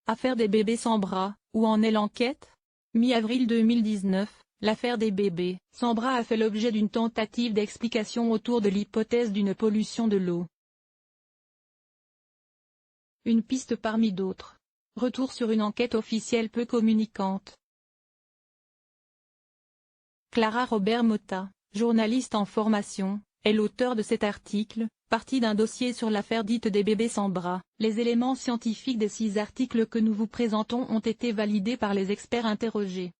Affaire des bébés sans bras, où en est l'enquête? Mi-avril 2019, l'affaire des bébés sans bras a fait l'objet d'une tentative d'explication autour de l'hypothèse d'une pollution de l'eau. Une piste parmi d'autres. Retour sur une enquête officielle peu communicante. Clara Robert-Motta, journaliste en formation, est l'auteur de cet article, parti d'un dossier sur l'affaire dite des bébés sans bras. Les éléments scientifiques des 6 articles que nous vous présentons ont été validés par les experts interrogés.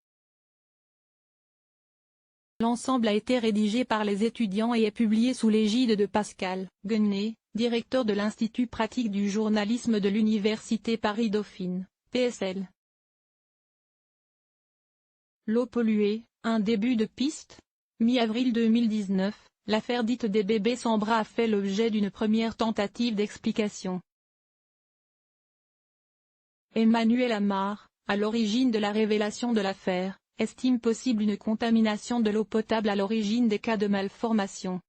L'ensemble a été rédigé par les étudiants et est publié sous l'égide de Pascal Guenet, directeur de l'Institut pratique du journalisme de l'Université Paris-Dauphine, PSL. L'eau polluée, un début de piste? Mi-avril 2019, l'affaire dite des bébés sans bras a fait l'objet d'une première tentative d'explication. Emmanuel Amar, à l'origine de la révélation de l'affaire, estime possible une contamination de l'eau potable à l'origine des cas de malformation.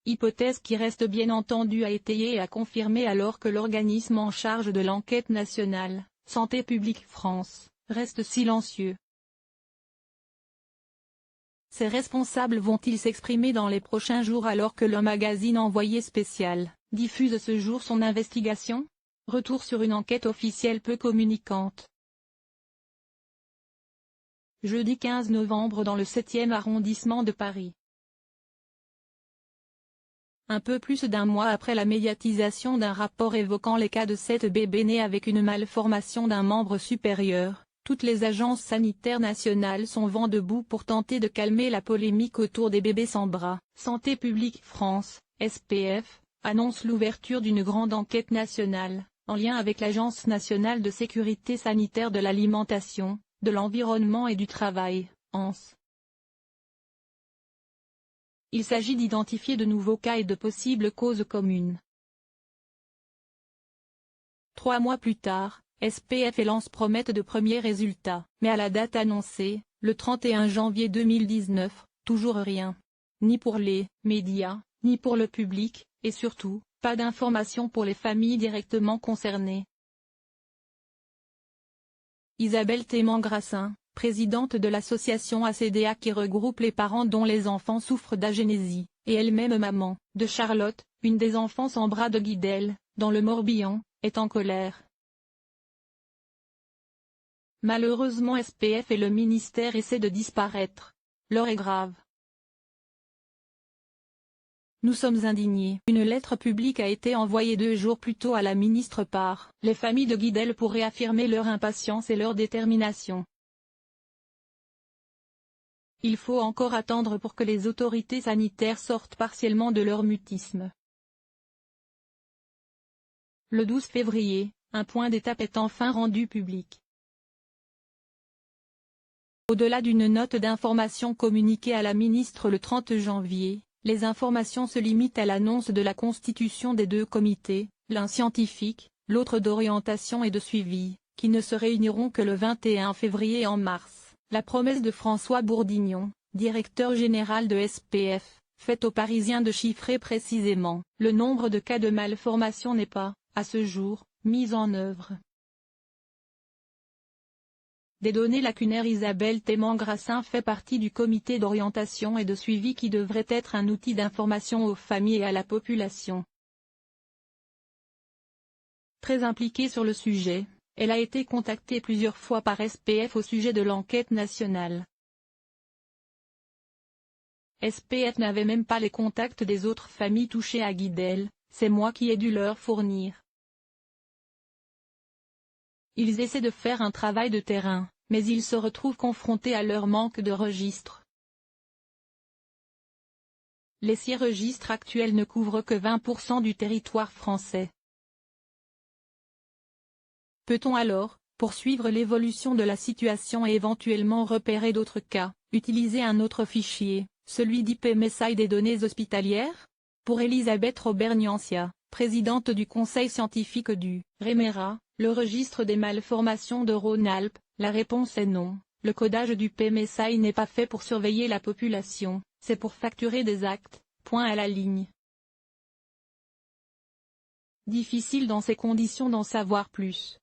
Hypothèse qui reste bien entendu à étayer et à confirmer alors que l'organisme en charge de l'enquête nationale, Santé publique France, reste silencieux. Ces responsables vont-ils s'exprimer dans les prochains jours alors que le magazine Envoyé spécial diffuse ce jour son investigation? Retour sur une enquête officielle peu communicante. Jeudi 15 novembre dans le 7e arrondissement de Paris. Un peu plus d'un mois après la médiatisation d'un rapport évoquant les cas de 7 bébés nés avec une malformation d'un membre supérieur, toutes les agences sanitaires nationales sont vent debout pour tenter de calmer la polémique autour des bébés sans bras. Santé publique France, SPF, annonce l'ouverture d'une grande enquête nationale, en lien avec l'Agence nationale de sécurité sanitaire de l'alimentation, de l'environnement et du travail, ANS. Il s'agit d'identifier de nouveaux cas et de possibles causes communes. 3 mois plus tard, SPF et l'ANS promettent de premiers résultats. Mais à la date annoncée, le 31 janvier 2019, toujours rien. Ni pour les médias, ni pour le public, et surtout, pas d'informations pour les familles directement concernées. Isabelle Thémant-Grassin, présidente de l'association ACDA qui regroupe les parents dont les enfants souffrent d'agénésie, et elle-même maman, de Charlotte, une des enfants sans bras de Guidel, dans le Morbihan, est en colère. Malheureusement SPF et le ministère essaient de disparaître. L'heure est grave. Nous sommes indignés. Une lettre publique a été envoyée 2 jours plus tôt à la ministre par les familles de Guidel pour réaffirmer leur impatience et leur détermination. Il faut encore attendre pour que les autorités sanitaires sortent partiellement de leur mutisme. Le 12 février, un point d'étape est enfin rendu public. Au-delà d'une note d'information communiquée à la ministre le 30 janvier, les informations se limitent à l'annonce de la constitution des 2 comités, l'un scientifique, l'autre d'orientation et de suivi, qui ne se réuniront que le 21 février et en mars. La promesse de François Bourdignon, directeur général de SPF, fait aux Parisiens de chiffrer précisément le nombre de cas de malformation n'est pas, à ce jour, mis en œuvre. Des données lacunaires. Isabelle Thémant-Grassin fait partie du comité d'orientation et de suivi qui devrait être un outil d'information aux familles et à la population. Très impliquée sur le sujet, elle a été contactée plusieurs fois par SPF au sujet de l'enquête nationale. SPF n'avait même pas les contacts des autres familles touchées à Guidel, c'est moi qui ai dû leur fournir. Ils essaient de faire un travail de terrain, mais ils se retrouvent confrontés à leur manque de registres. Les 6 registres actuels ne couvrent que 20% du territoire français. Peut-on alors, pour suivre l'évolution de la situation et éventuellement repérer d'autres cas, utiliser un autre fichier, celui d'IPMSI des données hospitalières? Pour Elisabeth Robert-Niancia, présidente du conseil scientifique du REMERA, le registre des malformations de Rhône-Alpes, la réponse est non. Le codage du PMSI n'est pas fait pour surveiller la population, c'est pour facturer des actes, point à la ligne. difficile dans ces conditions d'en savoir plus.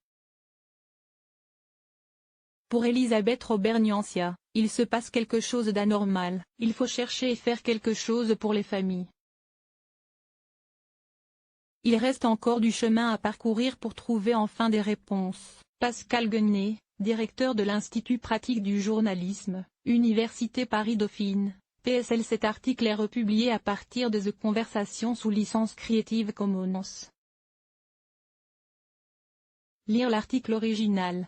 Pour Elisabeth Robert-Gnancia, il se passe quelque chose d'anormal, il faut chercher et faire quelque chose pour les familles. Il reste encore du chemin à parcourir pour trouver enfin des réponses. Pascal Guenet, directeur de l'Institut pratique du journalisme, Université Paris-Dauphine, PSL. Cet article est republié à partir de The Conversation sous licence Creative Commons. Lire l'article original.